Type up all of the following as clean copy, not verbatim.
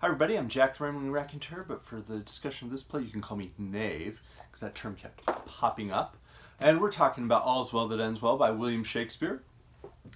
Hi everybody, I'm Jack the Rambling Raconteur, but for the discussion of this play you can call me knave, because that term kept popping up. And we're talking about All's Well That Ends Well by William Shakespeare.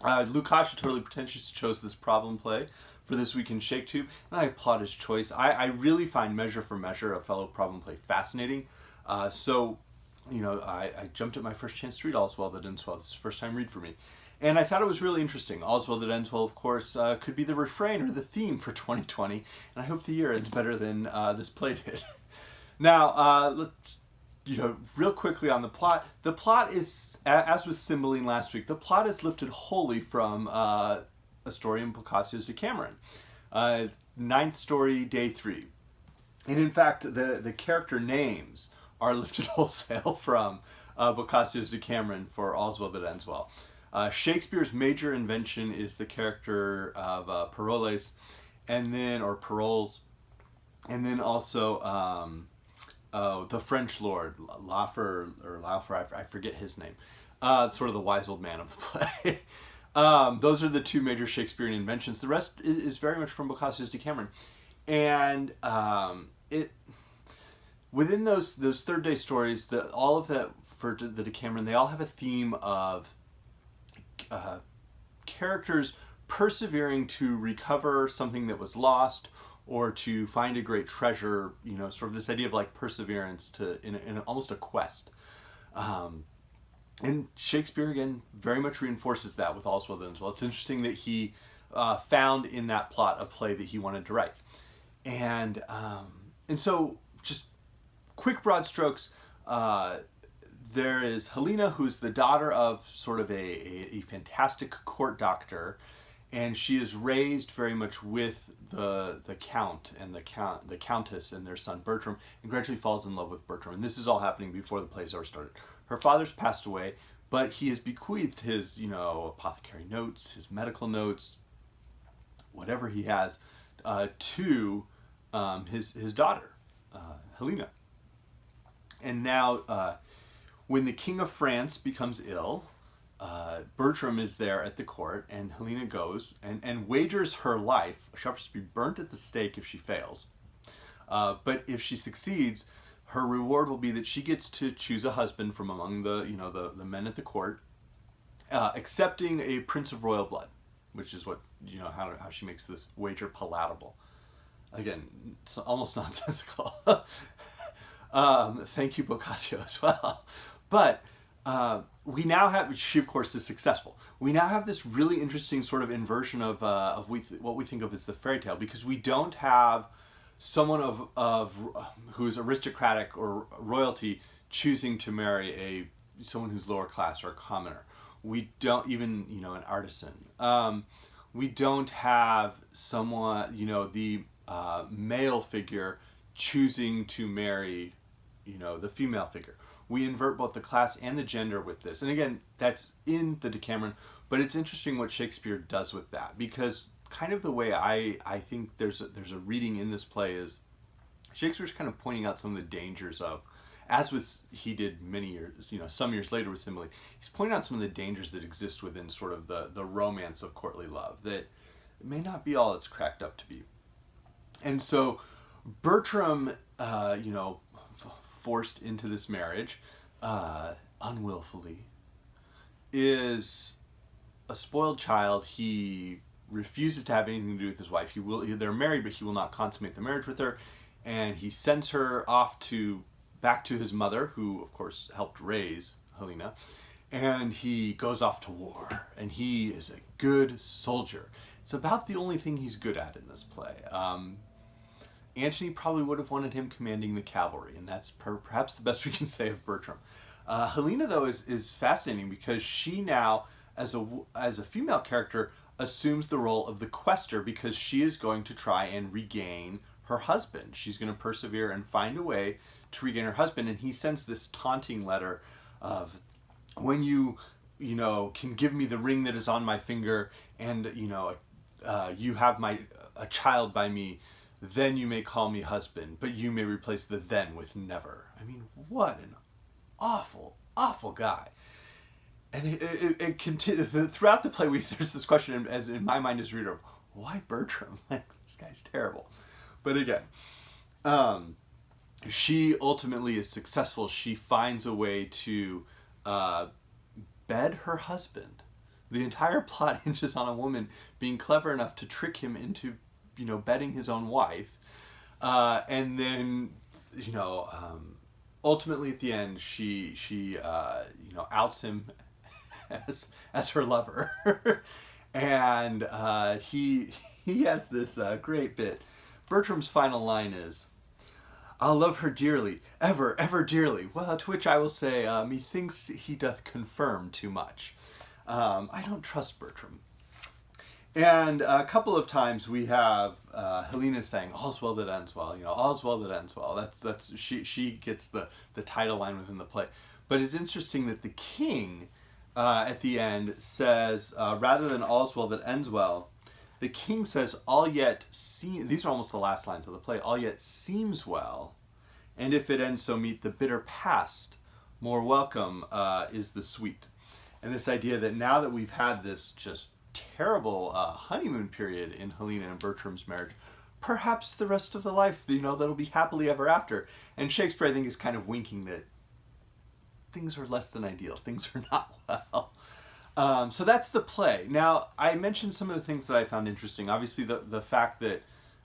Boccaccio, Totally Pretentious, chose this problem play for this week in ShakeTube, and I applaud his choice. I really find Measure for Measure, a fellow problem play, fascinating. I jumped at my first chance to read All's Well That Ends Well. This is the first time read for me. And I thought it was really interesting. All's Well That Ends Well, of course, could be the refrain or the theme for 2020, and I hope the year ends better than this play did. Now, let's, real quickly on the plot. The plot is, as with Cymbeline last week, the plot is lifted wholly from a story in Boccaccio's Decameron. Ninth story, day 3. And in fact, the character names are lifted wholesale from Boccaccio's Decameron for All's Well That Ends Well. Shakespeare's major invention is the character of Parolles, or Parolles, and then also the French lord, Laufer, I forget his name, sort of the wise old man of the play. Those are the two major Shakespearean inventions. The rest is very much from Boccaccio's Decameron. And within those third day stories, all of that for the Decameron, they all have a theme of characters persevering to recover something that was lost or to find a great treasure, sort of this idea of like perseverance in almost a quest. And Shakespeare, again, very much reinforces that with All's Well That Ends Well. It's interesting that he found in that plot a play that he wanted to write. And so, just quick broad strokes, there is Helena, who's the daughter of sort of a fantastic court doctor, and she is raised very much with the count and the countess and their son Bertram, and gradually falls in love with Bertram. And this is all happening before the play's ever started. Her father's passed away, but he has bequeathed his, apothecary notes, his medical notes, whatever he has, to his daughter, Helena. And now, when the King of France becomes ill, Bertram is there at the court, and Helena goes and wagers her life. She offers to be burnt at the stake if she fails. But if she succeeds, her reward will be that she gets to choose a husband from among the men at the court, accepting a prince of royal blood, which is what, how she makes this wager palatable. Again, it's almost nonsensical. Thank you, Boccaccio, as well. But we now have, she of course is successful. We now have this really interesting sort of inversion of what we think of as the fairy tale, because we don't have someone of who's aristocratic or royalty choosing to marry someone who's lower class or a commoner. We don't even, an artisan. We don't have someone, the male figure choosing to marry, the female figure. We invert both the class and the gender with this. And again, that's in the Decameron, but it's interesting what Shakespeare does with that, because kind of the way I think there's a reading in this play is Shakespeare's kind of pointing out some of the dangers of, as he did many years, some years later with Cymbeline, he's pointing out some of the dangers that exist within sort of the romance of courtly love, that it may not be all it's cracked up to be. And so Bertram, forced into this marriage, unwillfully, is a spoiled child. He refuses to have anything to do with his wife. They're married, but he will not consummate the marriage with her, and he sends her off back to his mother, who of course helped raise Helena, and he goes off to war, and he is a good soldier. It's about the only thing he's good at in this play. Antony probably would have wanted him commanding the cavalry, and that's perhaps the best we can say of Bertram. Helena, though, is fascinating, because she now, as a female character, assumes the role of the quester, because she is going to try and regain her husband. She's going to persevere and find a way to regain her husband, and he sends this taunting letter of, when you can give me the ring that is on my finger, and you have a child by me, then you may call me husband, but you may replace the then with never. I mean, what an awful, awful guy. And it continues throughout the play. There's this question, as in my mind as a reader, of why Bertram? Like, this guy's terrible. But again, she ultimately is successful. She finds a way to bed her husband. The entire plot hinges on a woman being clever enough to trick him into, bedding his own wife. And then, ultimately at the end, she outs him as her lover. And he has this great bit. Bertram's final line is, "I'll love her dearly, ever, ever dearly." Well, to which I will say, methinks he doth confirm too much. I don't trust Bertram. And a couple of times we have Helena saying, "All's well that ends well." All's well that ends well. That's she gets the title line within the play. But it's interesting that the king at the end says, rather than "all's well that ends well," the king says, "All yet seems," these are almost the last lines of the play, "all yet seems well, and if it ends so meet, the bitter past, more welcome is the sweet." And this idea that now that we've had this just terrible honeymoon period in Helena and Bertram's marriage, perhaps the rest of the life, that'll be happily ever after. And Shakespeare, I think, is kind of winking that things are less than ideal. Things are not well. So that's the play. Now, I mentioned some of the things that I found interesting. Obviously, the fact that,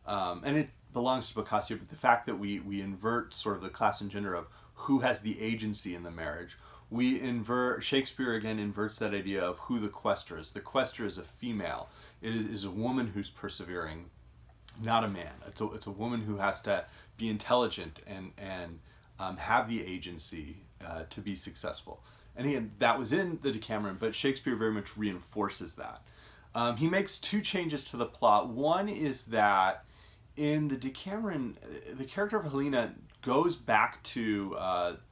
and it belongs to Boccaccio, but the fact that we invert sort of the class and gender of who has the agency in the marriage. Shakespeare again inverts that idea of who the quester is. The quester is a female. It is a woman who's persevering, not a man. It's a woman who has to be intelligent and have the agency to be successful. And again, that was in the Decameron, but Shakespeare very much reinforces that. He makes two changes to the plot. One is that in the Decameron, the character of Helena goes back to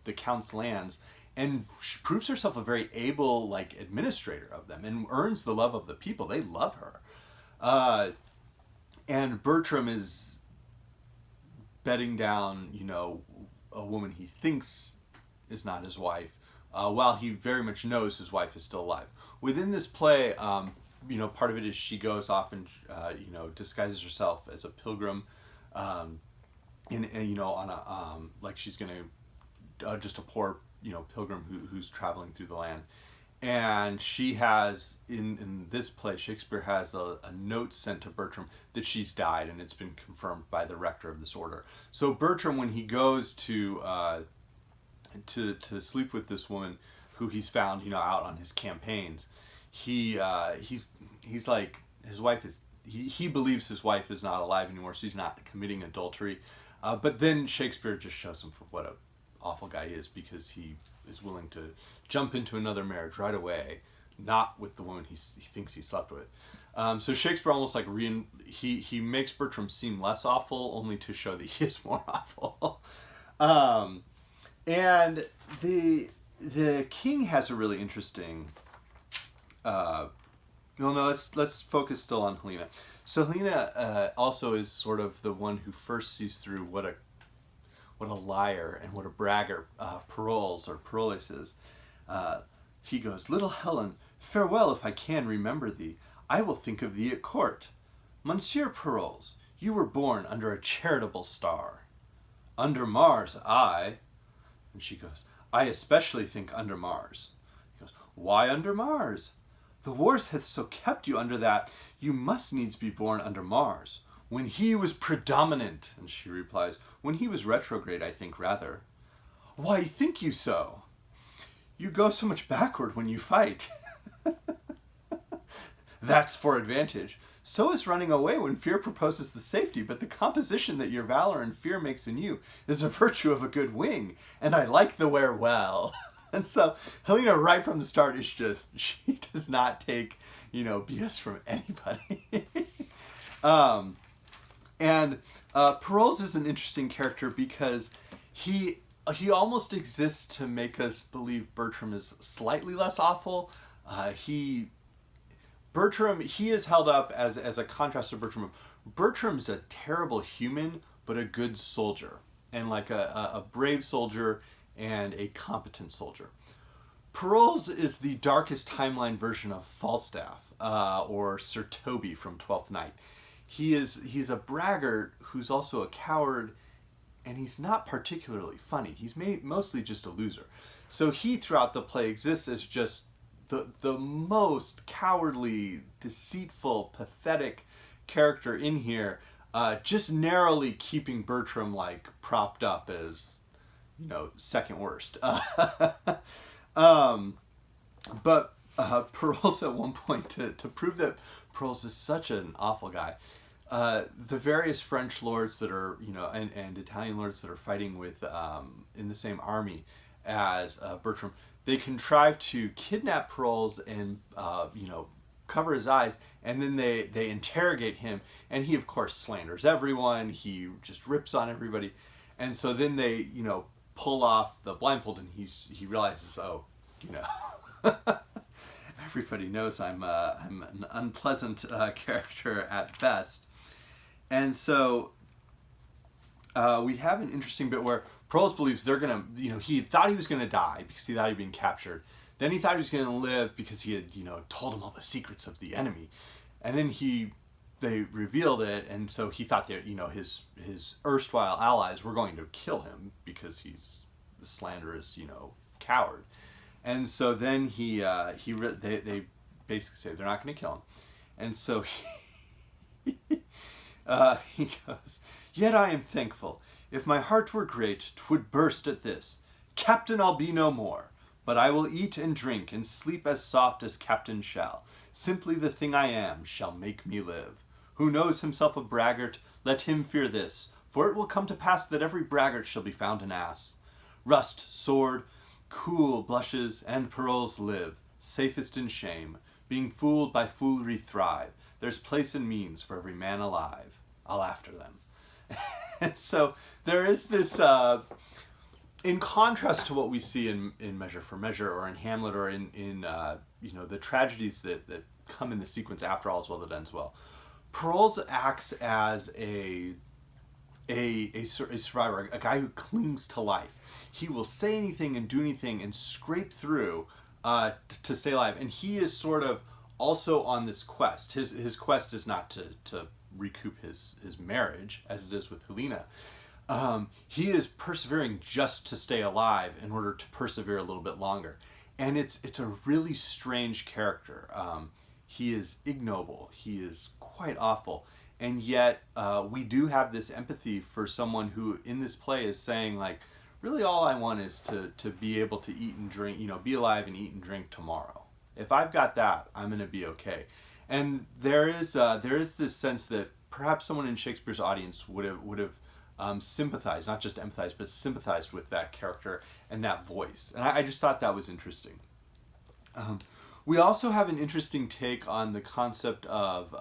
the Count's lands and proves herself a very able administrator of them and earns the love of the people. They love her. And Bertram is bedding down, a woman he thinks is not his wife, while he very much knows his wife is still alive. Within this play, part of it is she goes off and, disguises herself as a pilgrim, on a, like she's going to, just a poor, pilgrim who's traveling through the land. And she has, in this play, Shakespeare has a note sent to Bertram that she's died, and it's been confirmed by the rector of this order. So Bertram, when he goes to sleep with this woman who he's found, out on his campaigns, he's like, his wife is, he believes his wife is not alive anymore, so he's not committing adultery. But then Shakespeare just shows him for what a awful guy is, because he is willing to jump into another marriage right away, not with the woman he thinks he slept with. So Shakespeare almost he makes Bertram seem less awful, only to show that he is more awful. And the king has a really interesting. Let's focus still on Helena. So Helena also is sort of the one who first sees through what a liar and what a braggart Parolles is. He goes, "Little Helen, farewell, if I can remember thee. I will think of thee at court. Monsieur Parolles, you were born under a charitable star. Under Mars, I." And she goes, "I especially think under Mars." He goes, "Why under Mars? The wars hath so kept you under that you must needs be born under Mars. When he was predominant." And she replies, "When he was retrograde, I think rather." "Why think you so? You go so much backward when you fight." "That's for advantage. So is running away when fear proposes the safety, but the composition that your valor and fear makes in you is a virtue of a good wing, and I like the wear well." And so Helena, right from the start, is just, she does not take, BS from anybody. And Parolles is an interesting character because he almost exists to make us believe Bertram is slightly less awful. He is held up as a contrast to Bertram. Bertram's a terrible human, but a good soldier, and a brave soldier and a competent soldier. Parolles is the darkest timeline version of Falstaff, or Sir Toby from Twelfth Night. he's a braggart who's also a coward, and he's not particularly funny. He's mostly just a loser. So he, throughout the play, exists as just the most cowardly, deceitful, pathetic character in here, just narrowly keeping Bertram like propped up as, second worst. But Parolles at one point, to prove that Parolles is such an awful guy, the various French lords that are, and Italian lords that are fighting with in the same army as Bertram, they contrive to kidnap Parolles and cover his eyes, and then they interrogate him, and he of course slanders everyone. He just rips on everybody, and so then they pull off the blindfold, and he realizes, everybody knows I'm an unpleasant character at best. And so we have an interesting bit where Parolles believes they're gonna, he thought he was gonna die because he thought he'd been captured. Then he thought he was gonna live because he had, told him all the secrets of the enemy. And then they revealed it, and so he thought that, his erstwhile allies were going to kill him because he's a slanderous, coward. And so then they basically say they're not going to kill him. And so he goes, "Yet I am thankful. If my heart were great, 'twould burst at this. Captain I'll be no more, but I will eat and drink and sleep as soft as captain shall. Simply the thing I am shall make me live. Who knows himself a braggart, let him fear this, for it will come to pass that every braggart shall be found an ass. Rust, sword, cool blushes, and Parolles live, safest in shame. Being fooled by foolery thrive. There's place and means for every man alive. I'll after them." And so there is this, in contrast to what we see in Measure for Measure or in Hamlet or in the tragedies that come in the sequence after All's Well That Ends Well, Parolles acts as a survivor, a guy who clings to life. He will say anything and do anything and scrape through to stay alive. And he is sort of also on this quest. His quest is not to recoup his marriage, as it is with Helena. He is persevering just to stay alive in order to persevere a little bit longer. And it's a really strange character. He is ignoble. He is quite awful. And yet we do have this empathy for someone who in this play is saying, like, really all I want is to be able to eat and drink, be alive and eat and drink tomorrow. If I've got that, I'm going to be okay. And there is this sense that perhaps someone in Shakespeare's audience would have sympathized, not just empathized, but sympathized with that character and that voice. And I just thought that was interesting. We also have an interesting take on the concept of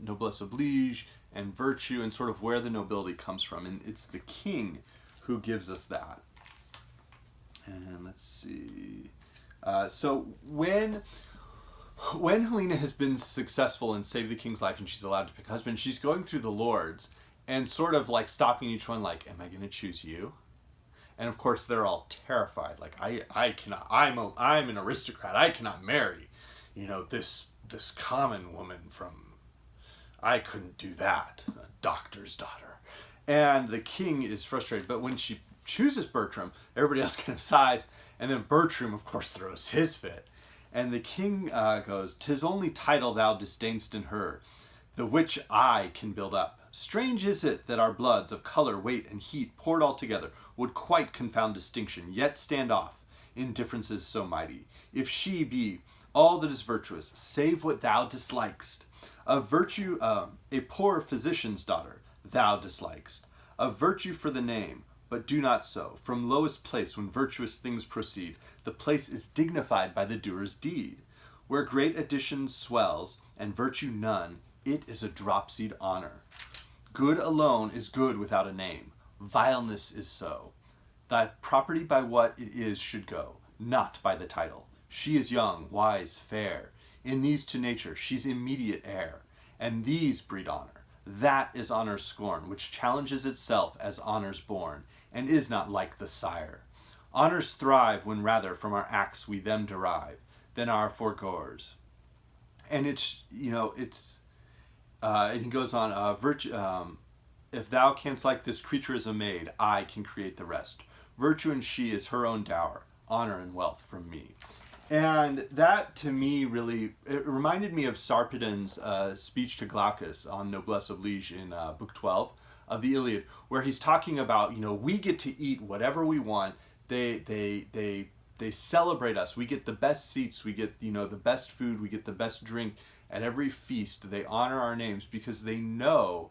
noblesse oblige and virtue and sort of where the nobility comes from. And it's the king who gives us that. And let's see. So when Helena has been successful and saved the king's life and she's allowed to pick a husband, she's going through the lords and sort of like stopping each one like, am I going to choose you? And of course they're all terrified. Like, I cannot, I'm an aristocrat. I cannot marry, this common woman from, I couldn't do that, a doctor's daughter. And the king is frustrated. But when she chooses Bertram, everybody else kind of sighs. And then Bertram, of course, throws his fit. And the king goes, "'Tis only title thou disdain'st in her, the which I can build up. Strange is it that our bloods of colour, weight, and heat poured all together would quite confound distinction, yet stand off in differences so mighty. If she be all that is virtuous, save what thou dislikest. Of virtue, a poor physician's daughter, thou dislikest. Of virtue for the name, but do not so. From lowest place when virtuous things proceed, the place is dignified by the doer's deed. Where great addition swells, and virtue none, it is a dropsied honour. Good alone is good without a name. Vileness is so. Thy property by what it is should go, not by the title. She is young, wise, fair. In these to nature she's immediate heir. And these breed honour. That is honour's scorn, which challenges itself as honour's born, and is not like the sire. Honours thrive when rather from our acts we them derive, than our foregoers." And it's and he goes on, virtue. If thou canst like this creature as a maid, I can create the rest. Virtue and she is her own dower, honor and wealth from me. And that, to me, really, it reminded me of Sarpedon's speech to Glaucus on noblesse oblige in Book 12 of the Iliad, where he's talking about, we get to eat whatever we want. They celebrate us. We get the best seats. We get, the best food. We get the best drink at every feast. They honor our names because they know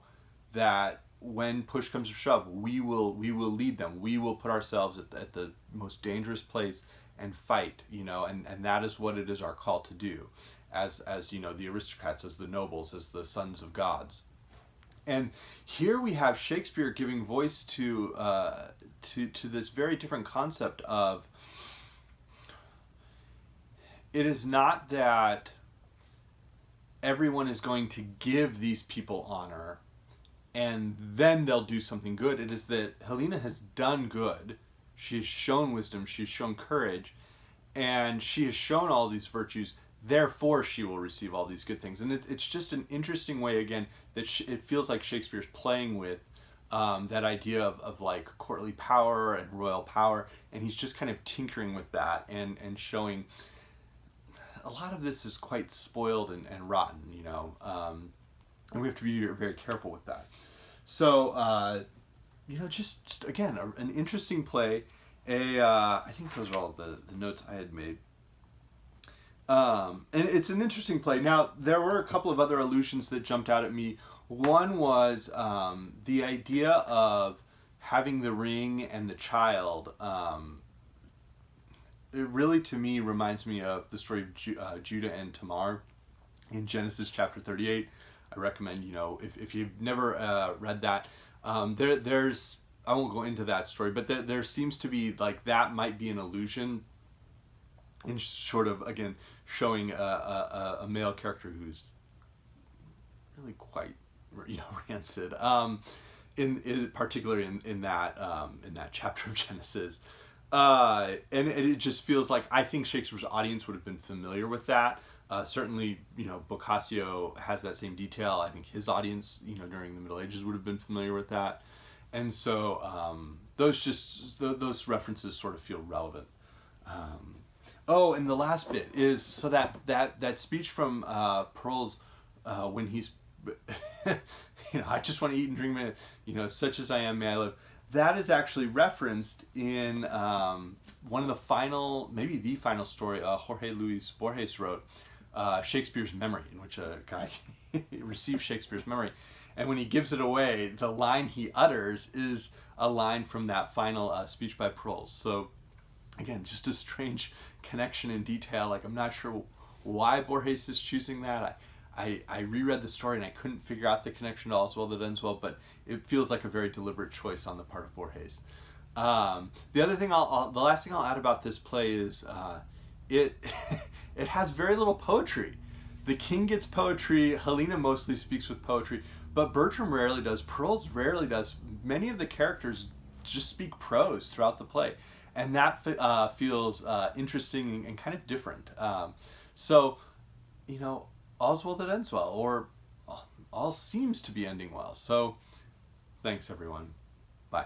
that when push comes to shove, we will lead them. We will put ourselves at the most dangerous place and fight, and that is what it is our call to do as the aristocrats, as the nobles, as the sons of gods. And here we have Shakespeare giving voice to this very different concept of, it is not that everyone is going to give these people honor and then they'll do something good. It is that Helena has done good. She has shown wisdom. She has shown courage. And she has shown all these virtues. Therefore, she will receive all these good things. And it's just an interesting way, again, that it feels like Shakespeare's playing with that idea of like courtly power and royal power. And he's just kind of tinkering with that and showing a lot of this is quite spoiled and rotten, and we have to be very careful with that. So, just again, an interesting play. I think those are all the notes I had made. And it's an interesting play. Now, there were a couple of other allusions that jumped out at me. One was the idea of having the ring and the child. It really, to me, reminds me of the story of Judah and Tamar in Genesis chapter 38. I recommend, if you've never read that, there's, I won't go into that story, but there seems to be, like, that might be an allusion in sort of, again, showing a male character who's really quite, rancid, particularly in that chapter of Genesis. And it just feels like, I think Shakespeare's audience would have been familiar with that. Certainly, Boccaccio has that same detail. I think his audience, during the Middle Ages would have been familiar with that. And so those references sort of feel relevant. And the last bit is, so that speech from Parolles when he's, I just want to eat and drink, such as I am, may I live. That is actually referenced in one of the final, maybe the final story Jorge Luis Borges wrote, Shakespeare's Memory, in which a guy receives Shakespeare's memory. And when he gives it away, the line he utters is a line from that final speech by Parolles. So, again, just a strange connection in detail. Like, I'm not sure why Borges is choosing that. I reread the story and I couldn't figure out the connection to All's Well That Ends Well, but it feels like a very deliberate choice on the part of Borges. The other thing the last thing I'll add about this play is it it has very little poetry. The king gets poetry. Helena mostly speaks with poetry, but Bertram rarely does. Parolles rarely does. Many of the characters just speak prose throughout the play, and that feels interesting and kind of different. So, all's well that ends well, or all seems to be ending well. So, thanks everyone. Bye.